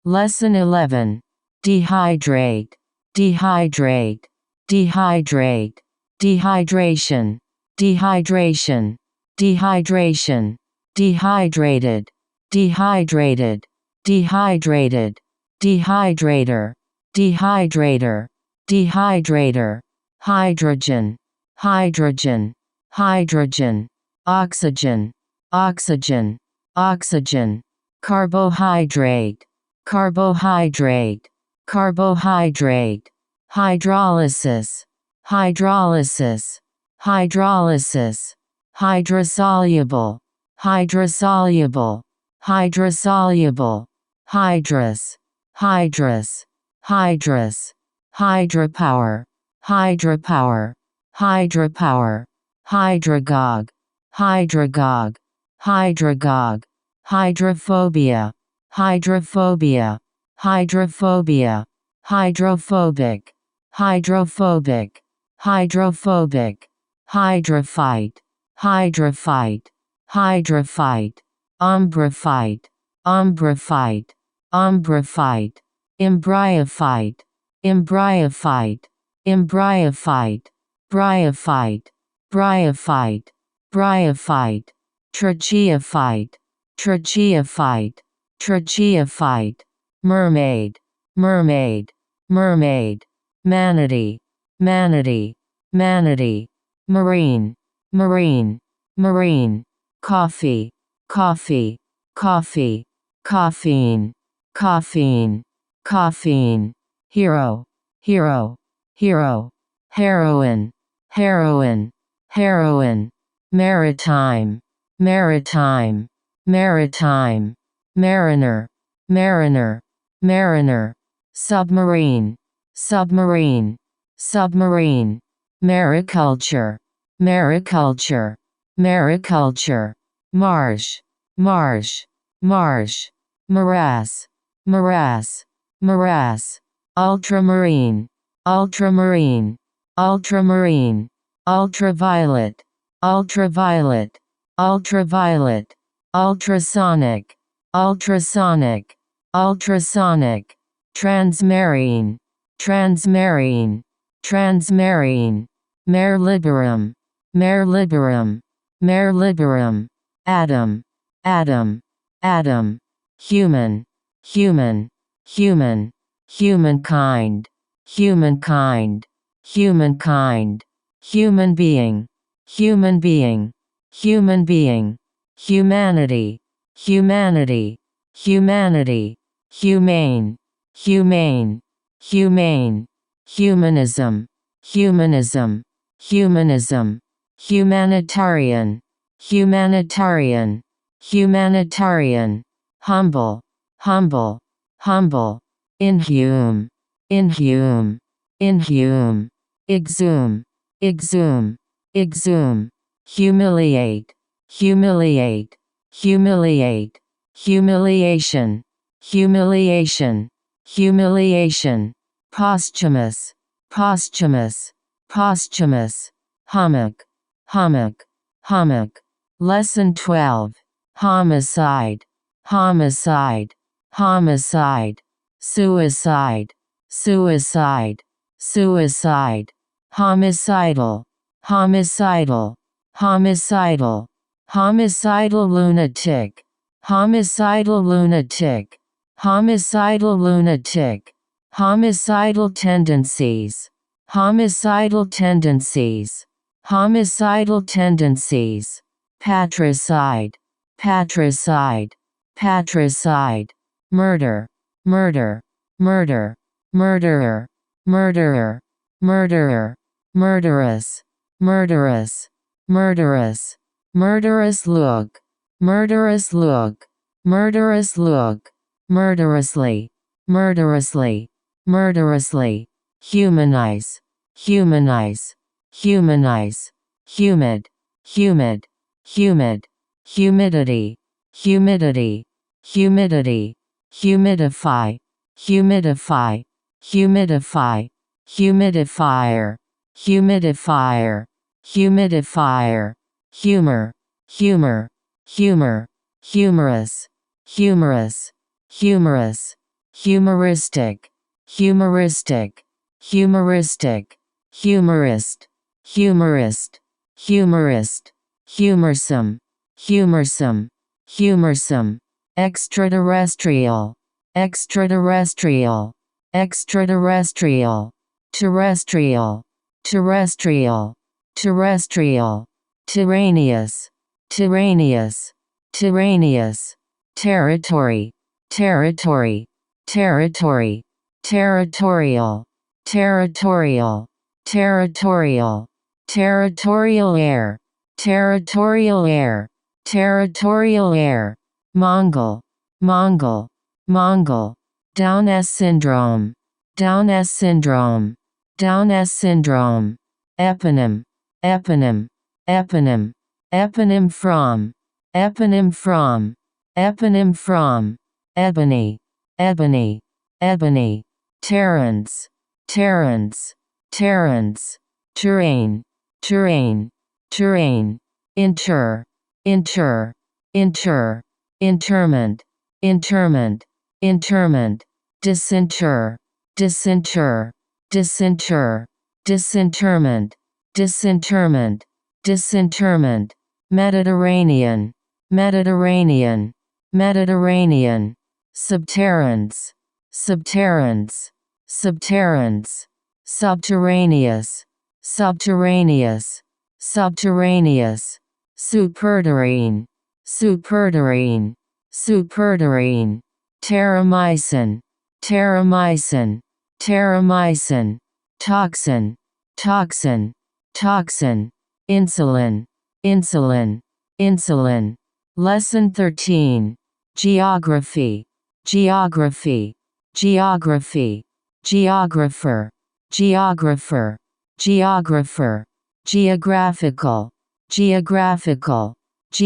Lesson 11. Dehydrate. Dehydrate. Dehydrate. Dehydration. Dehydration. Dehydration. Dehydrated. Dehydrated. Dehydrated. Dehydrator. Dehydrator. Dehydrator. Hydrogen. Hydrogen. Hydrogen. Oxygen. Oxygen. Oxygen. Carbohydrate. Carbohydrate. Carbohydrate. Hydrolysis. Hydrolysis. Hydrolysis. Hydrosoluble. Hydrosoluble. Hydrosoluble. Hydrous. Hydrous. Hydrous. Hydropower. Hydropower. Hydropower. Hydragogue. Hydragogue. Hydragogue. Hydrophobia. Hydrophobia. Hydrophobia. Hydrophobic. Hydrophobic. Hydrophobic. Hydrophyte. Hydrophyte. Hydrophyte. Umbrophyte. Umbrophyte. Umbrophyte. Embryophyte. Embryophyte. Embryophyte. Bryophyte. Bryophyte. Bryophyte. Tracheophyte. Tracheophyte. Tracheophyte. Mermaid. Mermaid. Mermaid. Manatee. Manatee. Manatee. Marine. Marine. Marine. Coffee. Coffee. Coffee. Caffeine. Caffeine. Caffeine. Hero. Hero. Hero. Heroine. Heroine. Heroine. Maritime. Maritime. Maritime. Mariner. Mariner. Mariner. Submarine. Submarine. Submarine. Mariculture. Mariculture. Mariculture. Marsh. Marsh. Marsh. Morass. Morass. Morass. Ultramarine. Ultramarine. Ultramarine. Ultraviolet. Ultraviolet. Ultraviolet. Ultrasonic. Ultrasonic. Ultrasonic. Transmarine. Transmarine. Transmarine. Mare liberum. Mare liberum. Mare liberum. Atom. Atom. Atom. Human. Human. Human. Humankind. Humankind. Humankind. Human being. Human being. Human being. Humanity. Humanity. Humanity. Humane. Humane. Humane. Humanism. Humanism. Humanism. Humanitarian. Humanitarian. Humanitarian. Humble. Humble. Humble. Inhume. Inhume. Inhume. Exhume. Exhume. Exhume. Humiliate. Humiliate. Humiliate. Humiliation. Humiliation. Humiliation. Posthumous. Posthumous. Posthumous. Hummock. Hummock. Hummock. Lesson 12. Homicide. Homicide. Homicide. Suicide. Suicide. Suicide. Homicidal. Homicidal. Homicidal. Homicidal lunatic. Homicidal lunatic. Homicidal lunatic. Homicidal tendencies. Homicidal tendencies. Homicidal tendencies. Patricide. Patricide. Patricide. Murder. Murder. Murder. Murderer. Murderer. Murderer. Murderous. Murderous. Murderous. Murderous look. Murderous look. Murderous look. Murderously. Murderously. Murderously. Humanize. Humanize. Humanize. Humid. Humid. Humid. Humidity. Humidity. Humidity. Humidify. Humidify. Humidify. Humidifier. Humidifier. Humidifier. Humor. Humor. Humor. Humorous. Humorous. Humorous. humoristic, humoristic, humoristic, humorist, humorist, humorist, humorsome, humorsome, humorsome, extraterrestrial, extraterrestrial, extraterrestrial, terrestrial, terrestrial, terrestrial, tyrannous, tyrannous, tyrannous, territory, territory, territory, territorial, territorial, territorial, territorial air, territorial air, territorial air, Mongol, Mongol, Mongol, Down S syndrome, Down S syndrome, Down S syndrome, eponym, eponym, eponym, eponym from, eponym from, eponym from, ebony, ebony, ebony, terrence, terrence, terrence, terrain, terrain, terrain, inter, inter, inter, interment, interment, interment, disinter, disinter, disinter, disinterment, disinterment, disinterment, Mediterranean, Mediterranean, Mediterranean, subterrance, subterrance, subterrance, subterraneous, subterraneous, subterraneous, superterrene, superterrene, superterrene, terramycin, terramycin, terramycin, toxin, toxin, toxin, insulin, insulin, insulin. Lesson 13. Geography, geography, geography, geographer, geographer, geographer, geographical, geographical,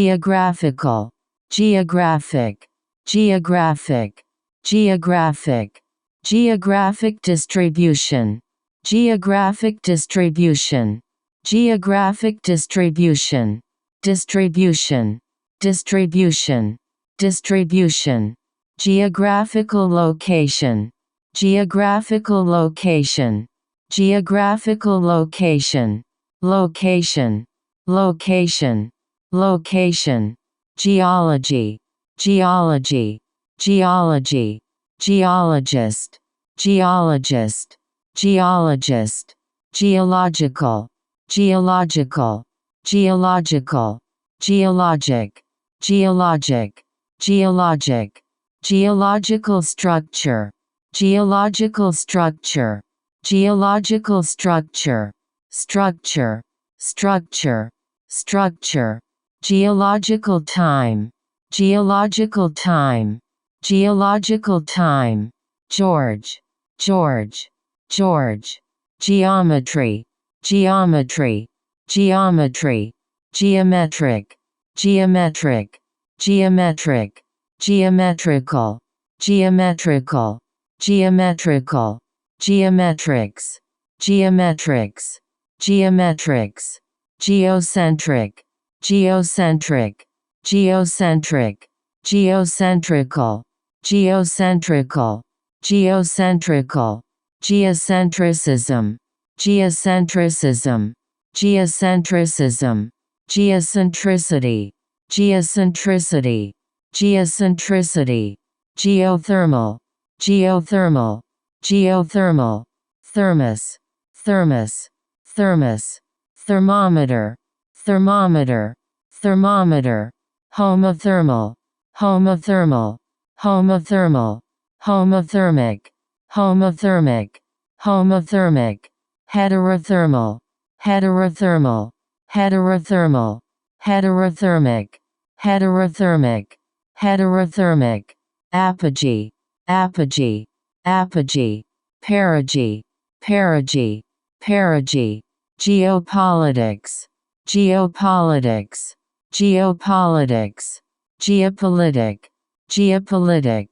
geographical, geographic, geographic, geographic, geographic distribution, geographic distribution, geographic distribution, distribution, distribution, distribution, geographical location, geographical location, geographical location, location, location, location, geology, geology, geology, geologist, geologist, geologist, geological, geological, geological, geologic, geologic, geologic, geological structure, geological structure, geological structure, structure, structure, structure, geological time, geological time, geological time, George, George, George, geometry, geometry, geometry, geometric, geometric, geometric, geometrical, geometrical, geometrical, geometrics, geometrics, geometrics, geocentric, geocentric, geocentric, geocentrical, geocentrical, geocentrical, geocentricism, geocentricism, geocentricism, geocentricity, geocentricity, geocentricity, geothermal, geothermal, geothermal, thermos, thermos, thermos, thermometer, thermometer, thermometer, homothermal, homothermal, homothermal, homothermic, homothermic, homothermic, heterothermal, heterothermal, heterothermal, heterothermic, heterothermic, heterothermic, apogee, apogee, apogee, perigee, perigee, perigee, geopolitics, geopolitics, geopolitics, geopolitic, geopolitic,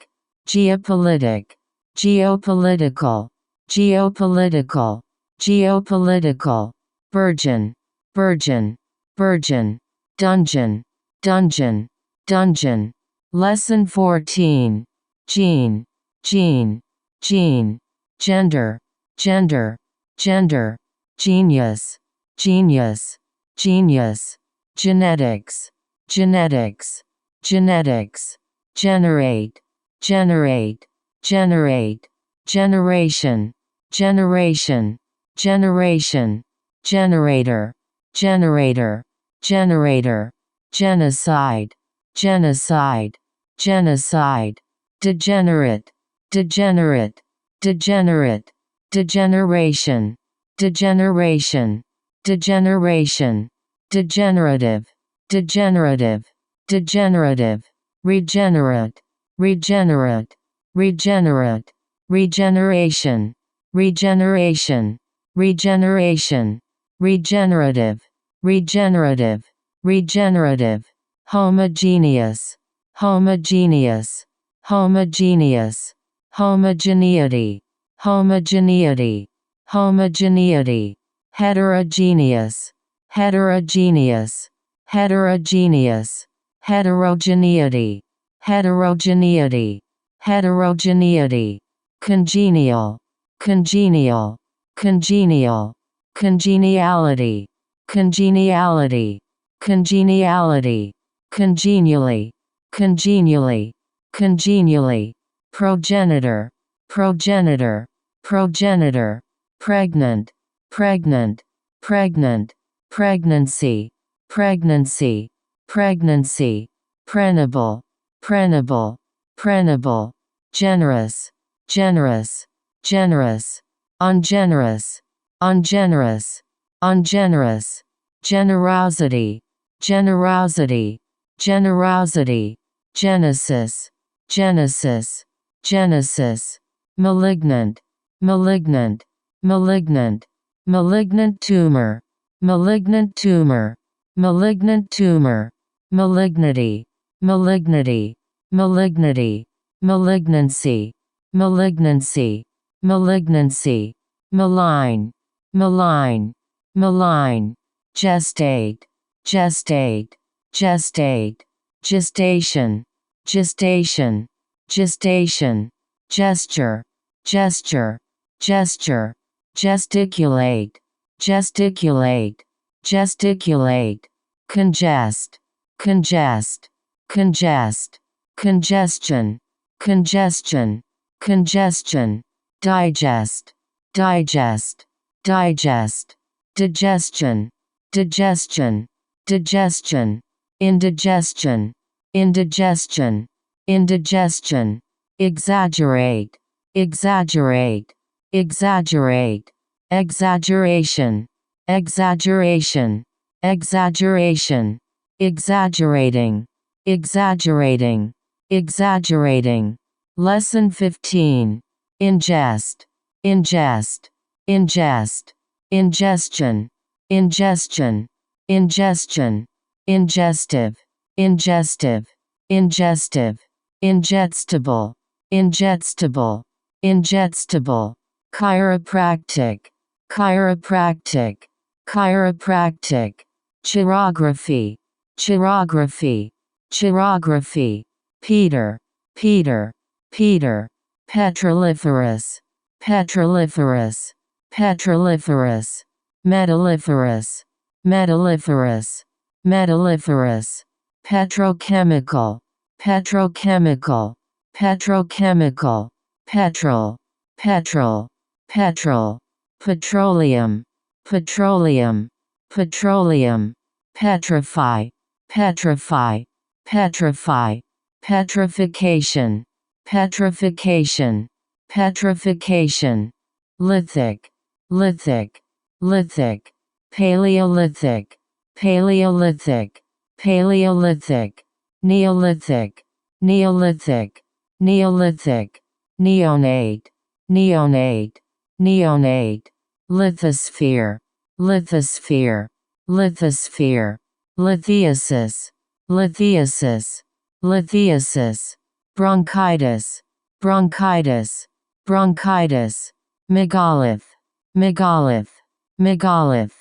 geopolitic, geopolitical, geopolitical, geopolitical, burgeon, burgeon, burgeon, dungeon, dungeon, dungeon. Lesson 14. Gene, gene, gene, gender, gender, gender, genius, genius, genius, genetics, genetics, genetics, generate, generate, generate, generation, generation, generation, generator, generator, generator, genocide, genocide, genocide, degenerate, degenerate, degenerate, degeneration, degeneration, degeneration, degenerative, degenerative, degenerative, regenerate, regenerate, regenerate, regeneration, regeneration, regeneration, regenerative, regenerative, regenerative, homogeneous, homogeneous, homogeneous, homogeneity, homogeneity, homogeneity, heterogeneous, heterogeneous, heterogeneous, heterogeneity, heterogeneity, heterogeneity, congenial, congenial, congenial, congeniality, congeniality, congeniality, congenially, congenially, congenially, progenitor, progenitor, progenitor, pregnant, pregnant, pregnant, pregnancy, pregnancy, pregnancy, prenable, prenable, prenable, generous, generous, generous, ungenerous, ungenerous, ungenerous, generosity, generosity, generosity, genesis, genesis, genesis, malignant, malignant, malignant, malignant tumor, malignant tumor, malignant tumor, malignity, malignity, malignity, malignancy, malignancy, malignancy, malign, malign, malign, gestate, gestate, gestate, gestation, gestation, gestation, gesture, gesture, gesture, gesticulate, gesticulate, gesticulate, congest, congest, congest, congestion, congestion, congestion, digest, digest, digest, digestion, digestion, digestion, indigestion, indigestion, indigestion, exaggerate, exaggerate, exaggerate, exaggeration, exaggeration, exaggeration, exaggerating, exaggerating, exaggerating. Lesson 15. Ingest, ingest, ingest, ingestion, ingestion, ingestion, ingestive, ingestive, ingestive, ingestible, ingestible, ingestible, chiropractic, chiropractic, chiropractic, chirography, chirography, chirography, Peter, Peter, Peter, petroliferous, petroliferous, petroliferous, metalliferous, metalliferous, metalliferous, petrochemical, petrochemical, petrochemical, petrol, petrol, petrol, petroleum, petroleum, petroleum, petrify, petrify, petrify, petrification, petrification, petrification, lithic, lithic, lithic, paleolithic, paleolithic, paleolithic, neolithic, neolithic, neolithic, neonate, neonate, neonate, lithosphere, lithosphere, lithosphere, lithiasis, lithiasis, lithiasis, bronchitis, bronchitis, bronchitis, megalith, megalith, megalith,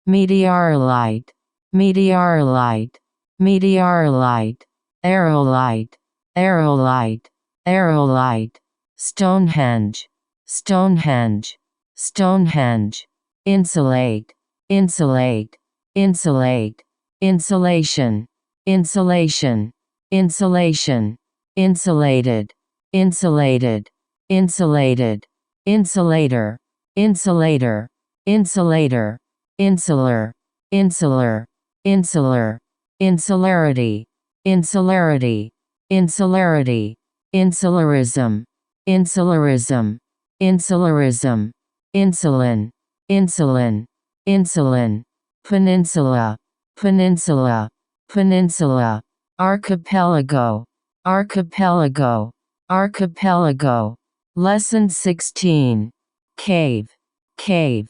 meteorolite, meteorolite, meteorolite, aerolite, aerolite, aerolite, Stonehenge, Stonehenge, Stonehenge. Insulate, insulate, insulate. Insulation, insulation, insulation. Insulated, insulated, insulated. Insulator, insulator, insulator. Insular, insular, insular. Insularity, insularity, insularity. Insularism, insularism, insularism. Insulin, insulin, insulin. Peninsula, peninsula, peninsula. Archipelago, archipelago, archipelago. Lesson 16. Cave, cave,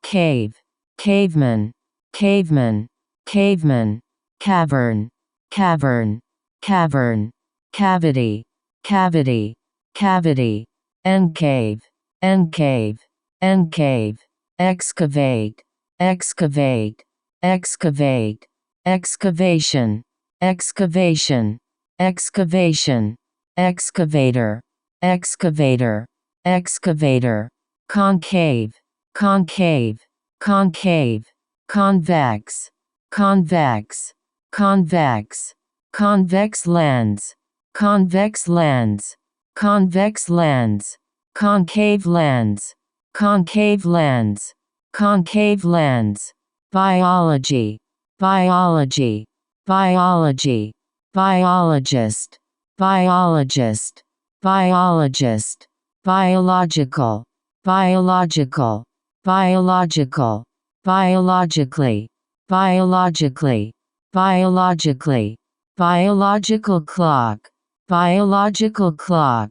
cave. Caveman, caveman, caveman. Cavern, cavern, cavern. Cavity, cavity, cavity. Encave, encave, encave. Excavate, excavate, excavate. Excavation, excavation, excavation. Excavator, excavator, excavator. Concave, concave, concave. Convex, convex, convex. Convex lens, convex lens, convex lens. Concave lens, concave lens, concave lens. Biology, biology, biology. Biologist, biologist, biologist. Biological, biological, biological. Biologically, biologically, biologically. Biological clock, biological clock,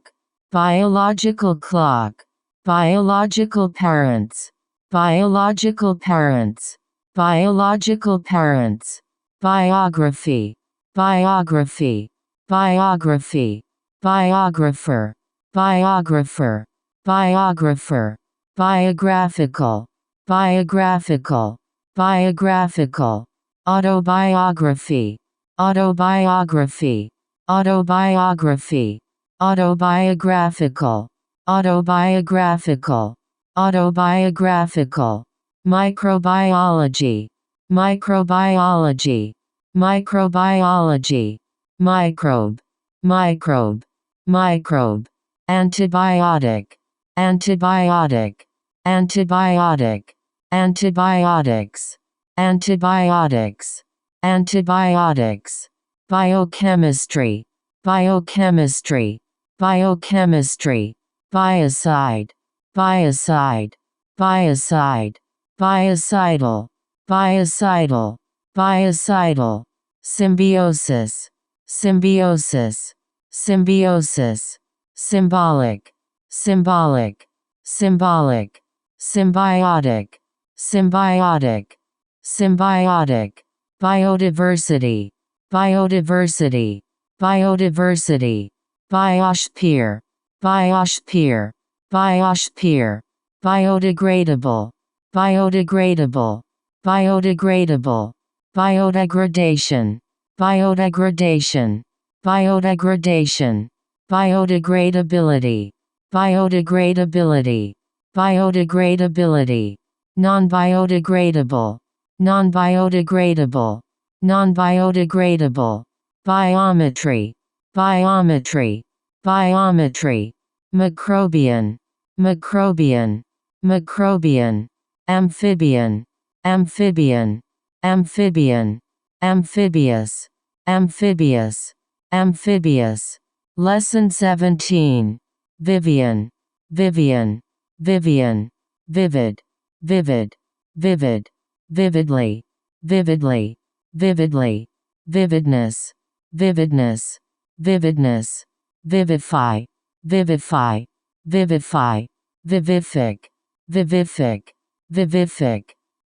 biological clock. Biological parents, biological parents, biological parents. Biography, biography, biography. Biographer, biographer, biographer. Biographical, biographical, biographical. Autobiography, autobiography, autobiography. Autobiographical, autobiographical, autobiographical. Microbiology, microbiology, microbiology. Microbe, microbe, microbe. Antibiotic, antibiotic, antibiotic. Antibiotics, antibiotics, antibiotics. Biochemistry, biochemistry, biochemistry. Biocide, biocide, biocide. Biocidal, biocidal, biocidal. Symbiosis, symbiosis, symbiosis. Symbolic, symbolic, symbolic. Symbiotic, symbiotic, symbiotic. Biodiversity, biodiversity, biodiversity. Biosphere, biosphere, biosphere. Biodegradable, biodegradable, biodegradable. Biodegradation, biodegradation, biodegradation. Biodegradability, biodegradability, biodegradability. Non-biodegradable, non-biodegradable, non-biodegradable. Biometry, biometry, biometry. Microbian, microbian, microbian. Amphibian, amphibian, amphibian. Amphibious, amphibious, amphibious. Lesson 17. Vivian, Vivian, Vivian. Vivid, vivid, vivid, vividly, vividly, vividly. Vividness, vividness, vividness. Vivify, vivify, vivify. Vivific, vivific, vivific.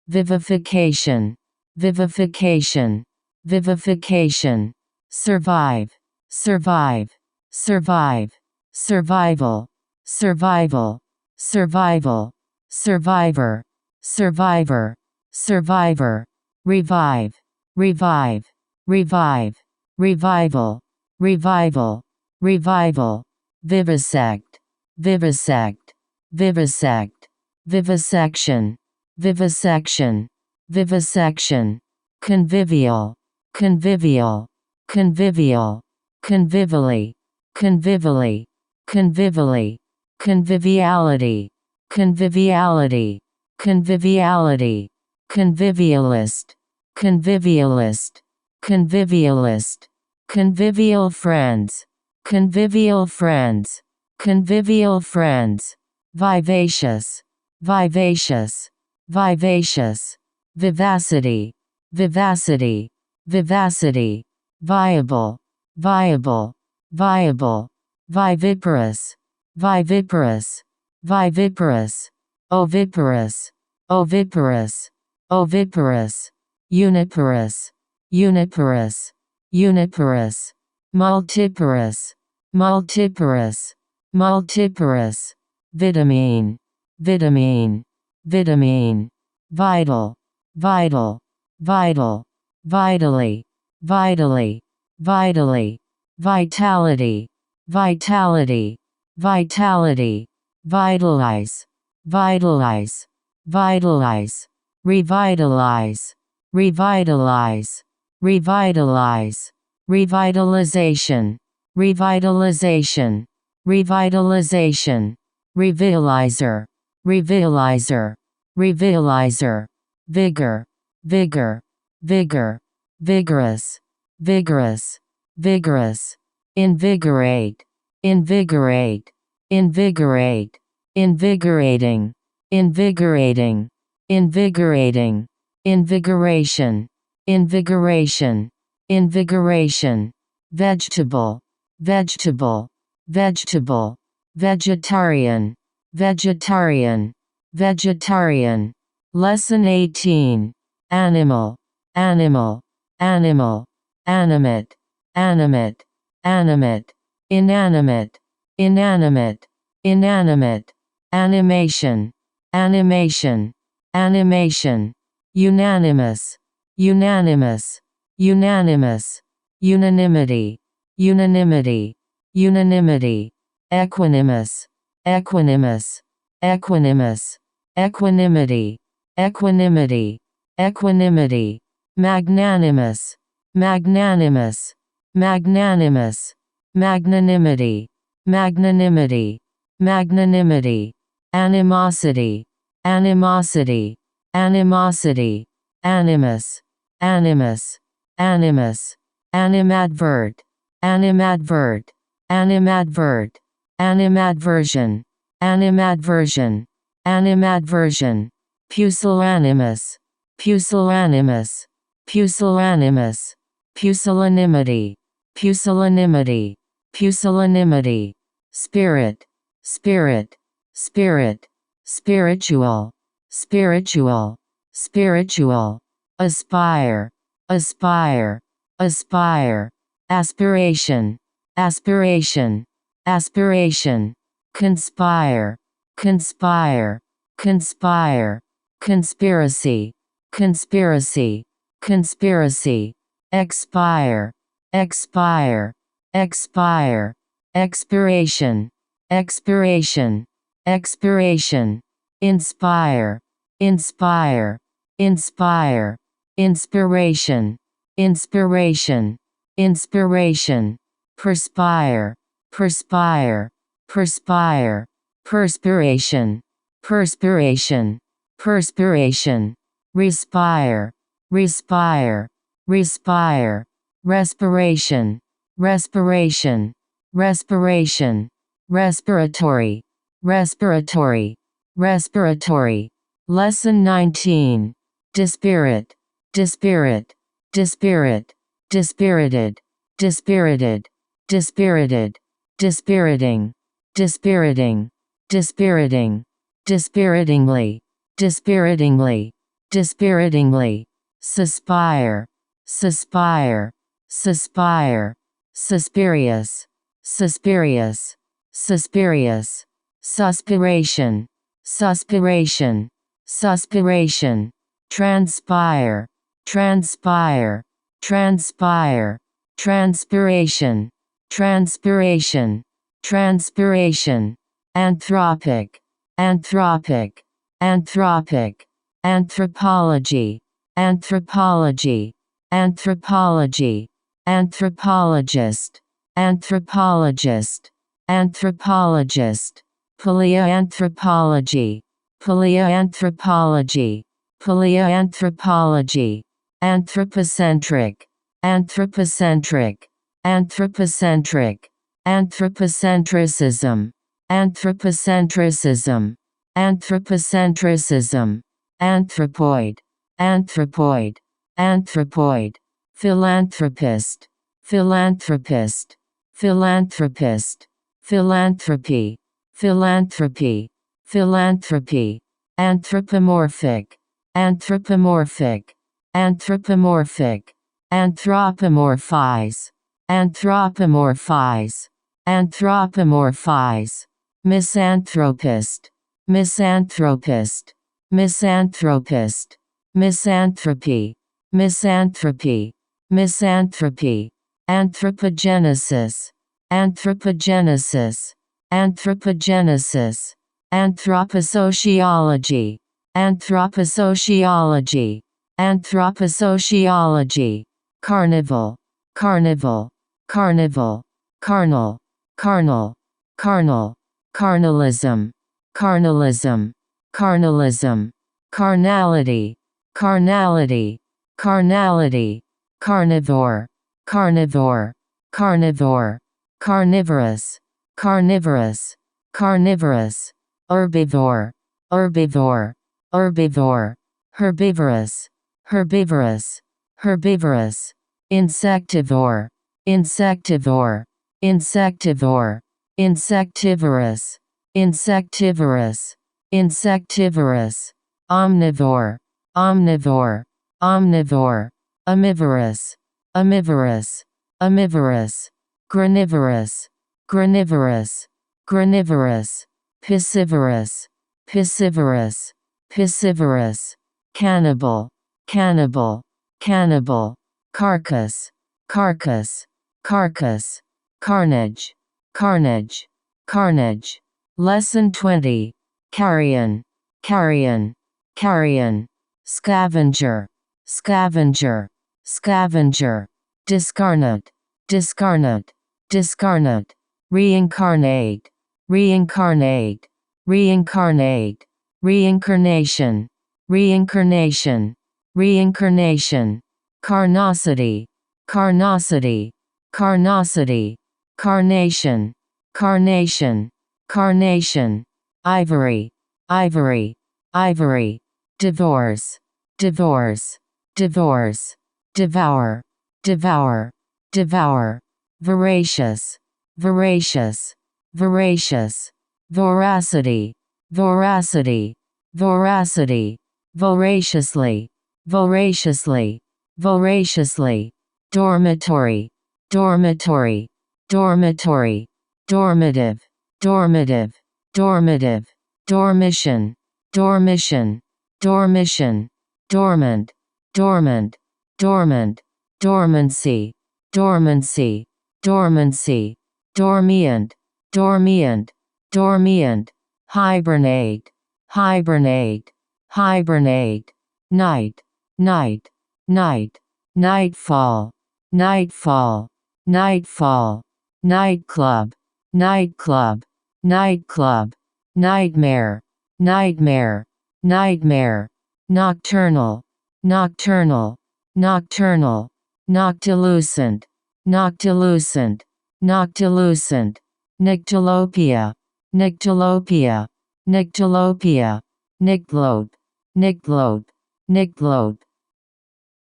Vivification, vivification, vivification. Survive, survive, survive. Survival, survival, survival. Survivor, survivor, survivor. Revive, revive, revive. Revival, revival, revival. Vivisect, vivisect, vivisect, vivisection, vivisection, vivisection, convivial, convivial, convivial, convivally, convivally, convivally, conviviality, conviviality, conviviality, convivialist, convivialist, convivialist, convivial friends, convivial friends, convivial friends, vivacious, vivacious, vivacious, vivacity, vivacity, vivacity, viable, viable, viable, viviparous, viviparous, viviparous, oviparous, oviparous, oviparous, uniparous, uniparous, uniparous, multiparous, multiparous, multiparous, vitamine, vitamine, vitamine, vital, vital, vital, vitally, vitally, vitally, vitality, vitality, vitality, vitalize, vitalize, vitalize, revitalize, revitalize, revitalize, revitalization, revitalization, revitalization, revitalizer, revitalizer, revitalizer, vigor, vigor, vigor, vigorous, vigorous, vigorous, invigorate, invigorate, invigorate, invigorating, invigorating, invigorating, invigoration, invigoration, invigoration, vegetable, vegetable, vegetable, vegetarian, vegetarian, vegetarian. Lesson 18. Animal, animal, animal, animate, animate, animate, inanimate, inanimate, inanimate, animation, animation, animation, unanimous, unanimous, unanimous, unanimity, unanimity, unanimity, equanimous, equanimous, equanimous, equanimity, equanimity, equanimity, magnanimous, magnanimous, magnanimous, magnanimity, magnanimity, magnanimity, animosity, animosity, animosity, animus, animus, animus, animadvert, animadvert, animadvert, animadversion, animadversion, animadversion, pusillanimous, pusillanimous, pusillanimous, pusillanimity, pusillanimity, pusillanimity, spirit, spirit, spirit, spiritual, spiritual, spiritual, aspire, aspire, aspire, aspiration, aspiration, aspiration, conspire, conspire, conspire, conspiracy, conspiracy, conspiracy, expire, expire, expire, expiration, expiration, expiration, inspire, inspire, inspire, inspiration, inspiration, inspiration, perspire, perspire, perspire, perspiration, perspiration, perspiration, respire, respire, respire, respiration, respiration, respiration, respiratory, respiratory, respiratory. Lesson 19. Dispirit, dispirit, dispirit, dispirited, dispirited, dispirited, dispiriting, dispiriting, dispiriting, dispiritingly, dispiritingly, dispiritingly, suspire, suspire, suspire, suspirious, suspirious, suspirious, suspiration, suspiration, suspiration, transpire, transpire, transpire, transpiration, transpiration, transpiration, anthropic, anthropic, anthropic, anthropology, anthropology, anthropology, anthropologist, anthropologist, anthropologist, paleoanthropology, paleoanthropology, paleoanthropology, anthropocentric, anthropocentric, anthropocentric, anthropocentricism, anthropocentricism, anthropocentricism, anthropoid, anthropoid, anthropoid, philanthropist, philanthropist, philanthropist, philanthropy, philanthropy, philanthropy, anthropomorphic, anthropomorphic, anthropomorphic, anthropomorphize, anthropomorphize, anthropomorphize, misanthropist, misanthropist, misanthropist, misanthropy, misanthropy, misanthropy, anthropogenesis, anthropogenesis, anthropogenesis, anthroposociology, anthroposociology, anthroposociology, carnival, carnival, carnival, carnal, carnal, carnal, carnalism, carnalism, carnalism, carnality, carnality, carnality, carnivore, carnivore, carnivore, carnivorous, carnivorous, carnivorous, herbivore, herbivore, herbivore, herbivorous, herbivorous, herbivorous, insectivore, insectivore, insectivore, insectivorous, insectivorous, insectivorous, omnivore, omnivore, omnivore, omnivorous, omnivorous, omnivorous, granivorous, granivorous, granivorous, piscivorous, piscivorous, piscivorous, cannibal, cannibal, cannibal, carcass, carcass, carcass, carnage, carnage, carnage. Lesson 20. Carrion, carrion, carrion, scavenger, scavenger, scavenger, discarnate, discarnate, discarnate, reincarnate, reincarnate, reincarnate, reincarnation, reincarnation, reincarnation, carnosity, carnosity, carnosity, carnation, carnation, carnation, ivory, ivory, ivory, divorce, divorce, divorce, devour, devour, devour, voracious, voracious, voracious, voracity, voracity, voracity, voraciously, voraciously, voraciously, dormitory, dormitory, dormitory, dormitive, dormitive, dormitive, dormition, dormition, dormition, dormant, dormant, dormant, dormancy, dormancy, dormancy, dormient, dormient, dormient, hibernate, hibernate, hibernate, night, night, night, nightfall, nightfall, nightfall, nightclub, nightclub, nightclub, nightmare, nightmare, nightmare, nocturnal, nocturnal, nocturnal, noctilucent, noctilucent, noctilucent, nyctalopia, nyctalopia, nyctalopia, nyctalope, nyctalope, nyctalope,